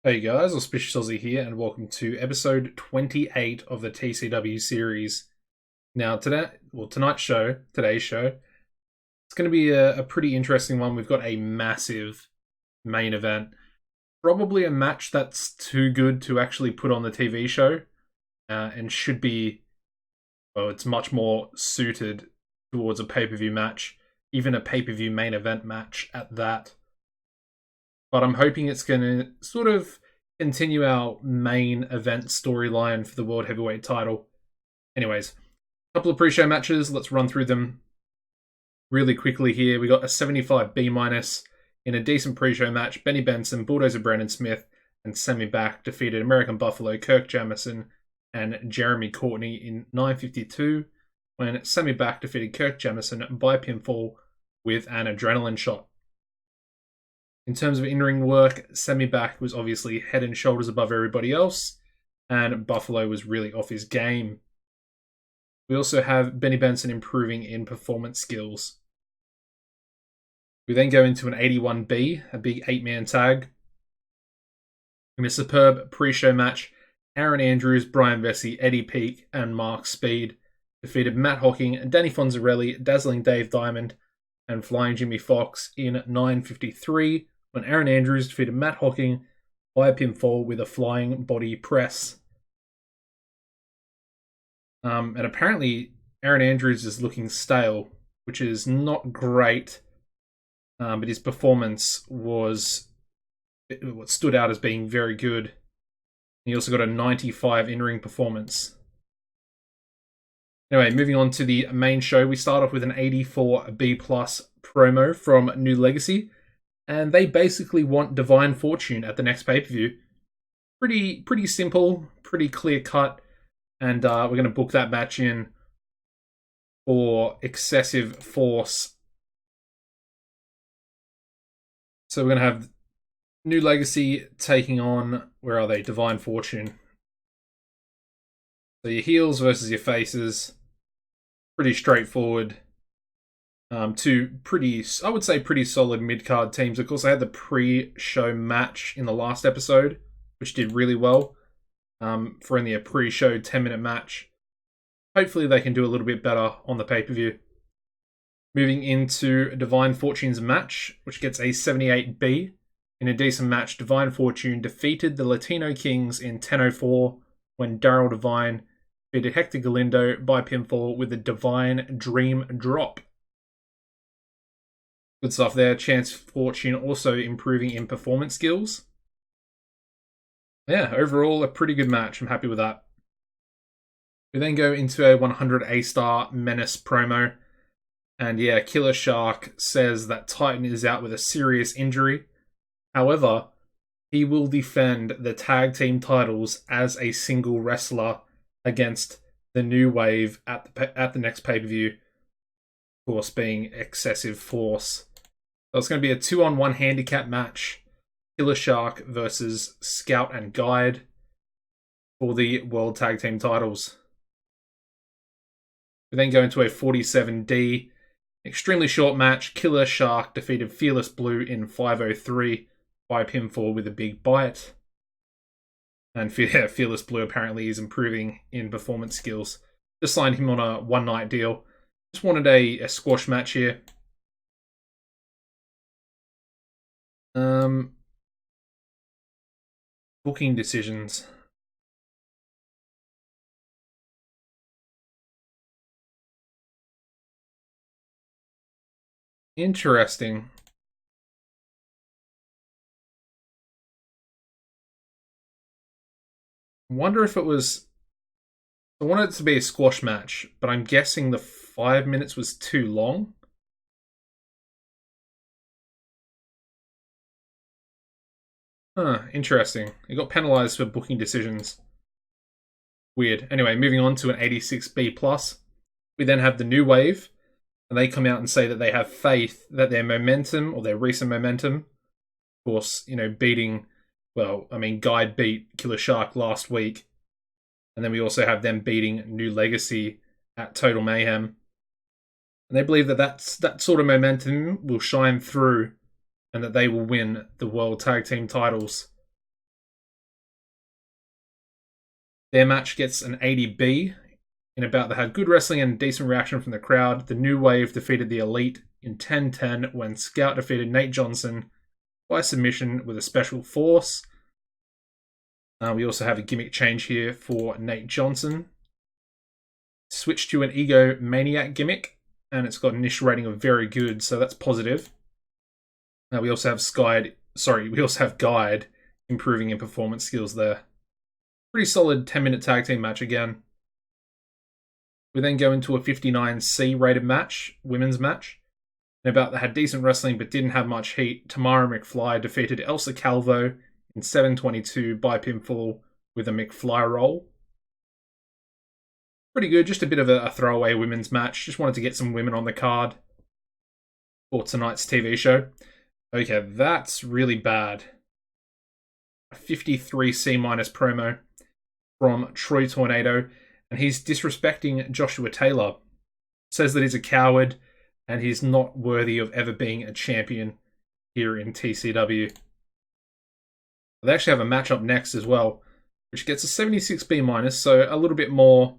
Hey guys, AuspiciousAussie here, and welcome to episode 28 of the TCW series. Now, today's show, it's going to be a pretty interesting one. We've got a massive main event, probably a match that's too good to actually put on the TV show, and should be, well, it's much more suited towards a pay-per-view match, even a pay-per-view main event match at that. But I'm hoping it's going to sort of continue our main event storyline for the World Heavyweight title. Anyways, a couple of pre-show matches. Let's run through them really quickly here. We got a 75 B- in a decent pre-show match. Benny Benson, Bulldozer Brandon Smith, and Sammy Back defeated American Buffalo Kirk Jamison and Jeremy Courtney in 9:52, when Sammy Back defeated Kirk Jamison by pinfall with an adrenaline shot. In terms of in-ring work, Sammy Back was obviously head and shoulders above everybody else, and Buffalo was really off his game. We also have Benny Benson improving in performance skills. We then go into an 81B, a big 8-man tag. In a superb pre-show match, Aaron Andrews, Brian Vesey, Eddie Peake, and Mark Speed defeated Matt Hocking, Danny Fonzarelli, Dazzling Dave Diamond, and Flying Jimmy Fox in 9:53, when Aaron Andrews defeated Matt Hocking by a pinfall with a flying body press. And apparently Aaron Andrews is looking stale, which is not great, but his performance was what stood out as being very good. He also got a 95 in-ring performance. Anyway, moving on to the main show, we start off with an 84B+ promo from New Legacy, and they basically want Divine Fortune at the next pay-per-view. Pretty simple, pretty clear cut, and we're going to book that match in for Excessive Force. So we're going to have New Legacy taking on, where are they? Divine Fortune. So your heels versus your faces. Pretty straightforward. Two pretty, I would say, pretty solid mid-card teams. Of course, I had the pre-show match in the last episode, which did really well for only a pre-show 10-minute match. Hopefully they can do a little bit better on the pay-per-view. Moving into Divine Fortune's match, which gets a 78B. In a decent match, Divine Fortune defeated the Latino Kings in 10:04 when Daryl Divine defeated Hector Galindo by pinfall with a Divine Dream Drop. Good stuff there. Chance Fortune also improving in performance skills. Yeah, overall a pretty good match. I'm happy with that. We then go into a 100 A-Star Menace promo. And yeah, Killer Shark says that Titan is out with a serious injury. However, he will defend the tag team titles as a single wrestler against the New Wave at the next pay-per-view. Of course, being Excessive Force. So it's going to be a 2-on-1 handicap match. Killer Shark versus Scout and Guide for the World Tag Team titles. We then go into a 47D. Extremely short match. Killer Shark defeated Fearless Blue in 5:03 by pinfall with a big bite. And Fearless Blue apparently is improving in performance skills. Just signed him on a one-night deal. Just wanted a squash match here. Booking decisions. Interesting. Wonder if it was... I wanted it to be a squash match, but I'm guessing the 5 minutes was too long. Interesting. It got penalized for booking decisions. Weird. Anyway, moving on to an 86B+. We then have the New Wave, and they come out and say that they have faith that their momentum, or their recent momentum, of course, beating, Guide beat Killer Shark last week. And then we also have them beating New Legacy at Total Mayhem. And they believe that that sort of momentum will shine through and that they will win the World Tag Team titles. Their match gets an 80B. In about that had good wrestling and decent reaction from the crowd. The New Wave defeated the Elite in 10-10 when Scout defeated Nate Johnson by submission with a special force. We also have a gimmick change here for Nate Johnson. Switch to an Ego Maniac gimmick, and it's got an initial rating of very good, so that's positive. We also have Guide improving in performance skills there. Pretty solid 10-minute tag team match again. We then go into a 59C rated match, women's match. And about that had decent wrestling but didn't have much heat. Tamara McFly defeated Elsa Calvo in 7:22 by pinfall with a McFly roll. Pretty good, just a bit of a throwaway women's match. Just wanted to get some women on the card for tonight's TV show. Okay, that's really bad. A 53C- promo from Troy Tornado, and he's disrespecting Joshua Taylor. Says that he's a coward and he's not worthy of ever being a champion here in TCW. They actually have a match up next as well, which gets a 76B-, so a little bit more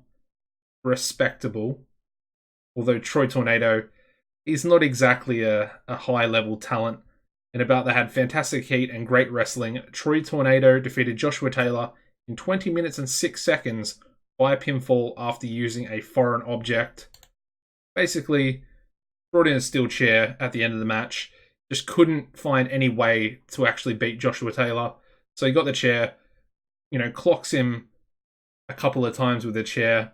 respectable. Although Troy Tornado is not exactly a high-level talent. And about that had fantastic heat and great wrestling. Troy Tornado defeated Joshua Taylor in 20 minutes and 6 seconds by pinfall after using a foreign object. Basically, brought in a steel chair at the end of the match. Just couldn't find any way to actually beat Joshua Taylor. So he got the chair, clocks him a couple of times with the chair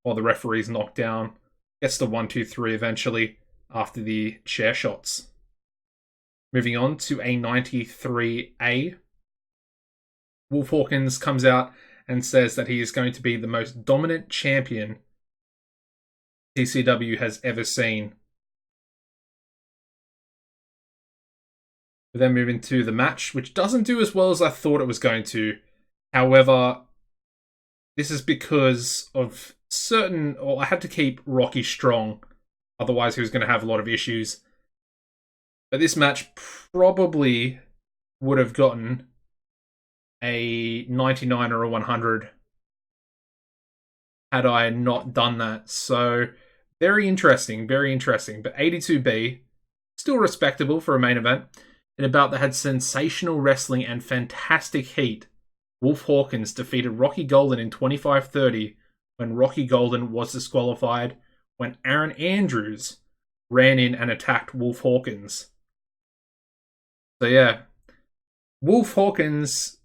while the referee's knocked down. Gets the 1-2-3 eventually after the chair shots. Moving on to a 93A. Wolf Hawkins comes out and says that he is going to be the most dominant champion TCW has ever seen. We then move into the match, which doesn't do as well as I thought it was going to. However, this is because of I had to keep Rocky strong, otherwise he was going to have a lot of issues. But this match probably would have gotten a 99 or a 100 had I not done that. So, very interesting. But 82B, still respectable for a main event. And about that had sensational wrestling and fantastic heat. Wolf Hawkins defeated Rocky Golden in 25-30 when Rocky Golden was disqualified when Aaron Andrews ran in and attacked Wolf Hawkins. So yeah, Wolf Hawkins,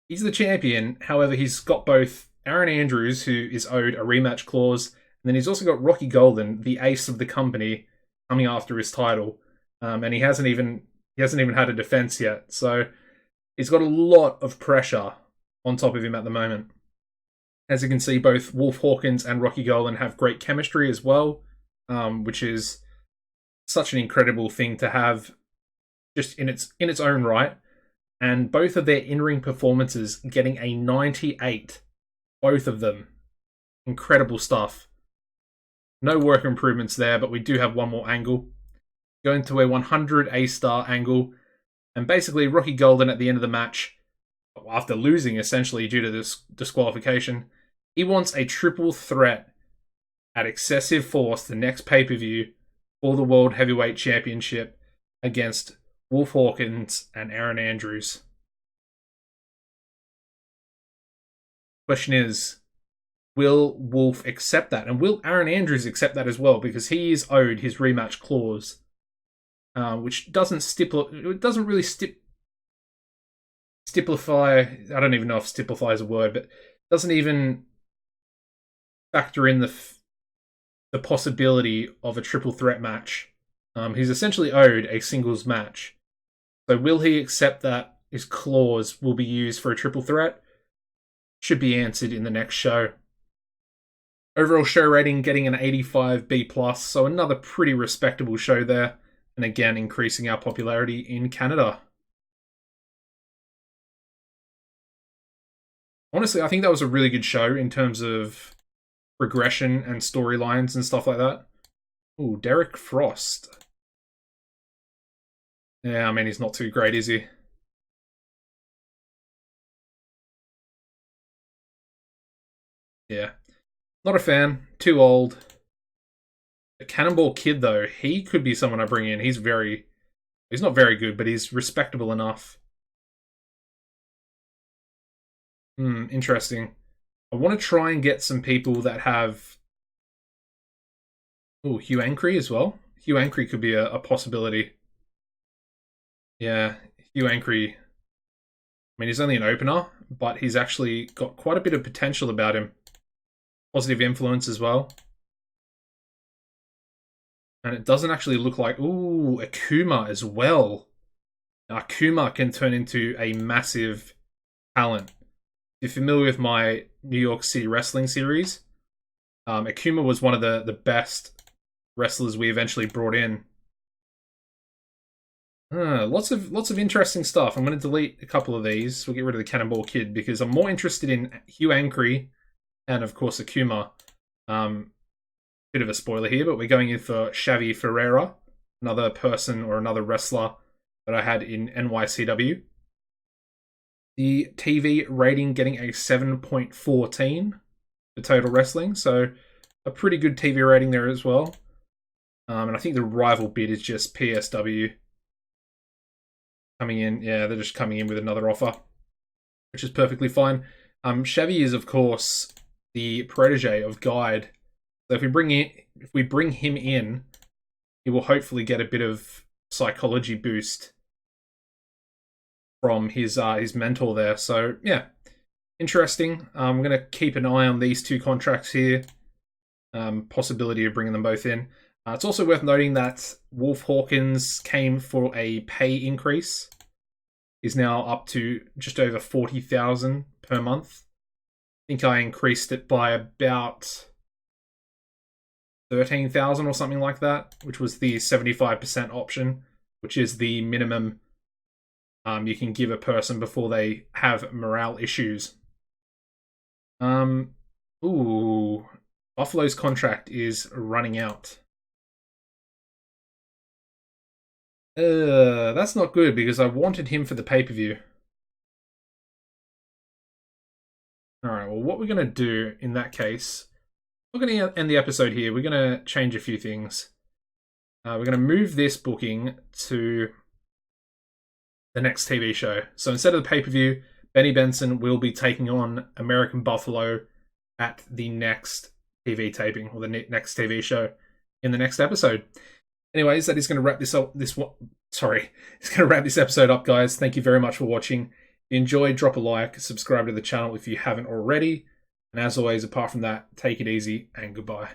he's the champion. However, he's got both Aaron Andrews, who is owed a rematch clause, and then he's also got Rocky Golden, the ace of the company, coming after his title. And he hasn't even had a defense yet. So he's got a lot of pressure on top of him at the moment. As you can see, both Wolf Hawkins and Rocky Golden have great chemistry as well, which is such an incredible thing to have just in its own right. And both of their in-ring performances getting a 98. Both of them. Incredible stuff. No work improvements there, but we do have one more angle. Going to a 100 A-star angle. And basically, Rocky Golden at the end of the match, after losing essentially due to this disqualification, he wants a triple threat at Excessive Force, the next pay-per-view, for the World Heavyweight Championship against Wolf Hawkins and Aaron Andrews. Question is, will Wolf accept that? And will Aaron Andrews accept that as well? Because he is owed his rematch clause, which doesn't really stipulify. I don't even know if stipulify is a word, but doesn't even factor in the possibility of a triple threat match. He's essentially owed a singles match. So will he accept that his clause will be used for a triple threat? Should be answered in the next show. Overall show rating getting an 85B+, so another pretty respectable show there. And again, increasing our popularity in Canada. Honestly, I think that was a really good show in terms of progression and storylines and stuff like that. Ooh, Derek Frost. Yeah, I mean, he's not too great, is he? Yeah. Not a fan. Too old. The Cannonball Kid, though, he could be someone I bring in. He's not very good, but he's respectable enough. Interesting. I want to try and get some people that have... Oh, Hugh Ancree as well. Hugh Ancree could be a possibility. Yeah, Hugh Ancree. I mean, he's only an opener, but he's actually got quite a bit of potential about him. Positive influence as well. And it doesn't actually look like... Ooh, Akuma as well. Now, Akuma can turn into a massive talent. If you're familiar with my New York City wrestling series, Akuma was one of the best wrestlers we eventually brought in. Lots of interesting stuff. I'm going to delete a couple of these. We'll get rid of the Cannonball Kid because I'm more interested in Hugh Ancree and, of course, Akuma. Bit of a spoiler here, but we're going in for Xavi Ferreira, another person or another wrestler that I had in NYCW. The TV rating getting a 7.14 for Total Wrestling, so a pretty good TV rating there as well. And I think the rival bid is just PSW coming in. Yeah, they're just coming in with another offer, which is perfectly fine. Xavi is, of course, the protege of Guide. So if we bring him in, he will hopefully get a bit of psychology boost from his mentor there. So yeah, interesting. I'm going to keep an eye on these two contracts here. Possibility of bringing them both in. It's also worth noting that Wolf Hawkins came for a pay increase. He's now up to just over 40,000 per month. I think I increased it by about 13,000 or something like that, which was the 75% option, which is the minimum you can give a person before they have morale issues. Ooh, Buffalo's contract is running out. That's not good because I wanted him for the pay-per-view. Alright, well, what we're going to do in that case... We're going to end the episode here. We're going to change a few things. We're going to move this booking to the next TV show. So instead of the pay-per-view, Benny Benson will be taking on American Buffalo at the next TV taping, or the next TV show in the next episode. Anyways, that is going to wrap it's going to wrap this episode up, guys. Thank you very much for watching. If you enjoyed, drop a like, subscribe to the channel if you haven't already. And as always, apart from that, take it easy and goodbye.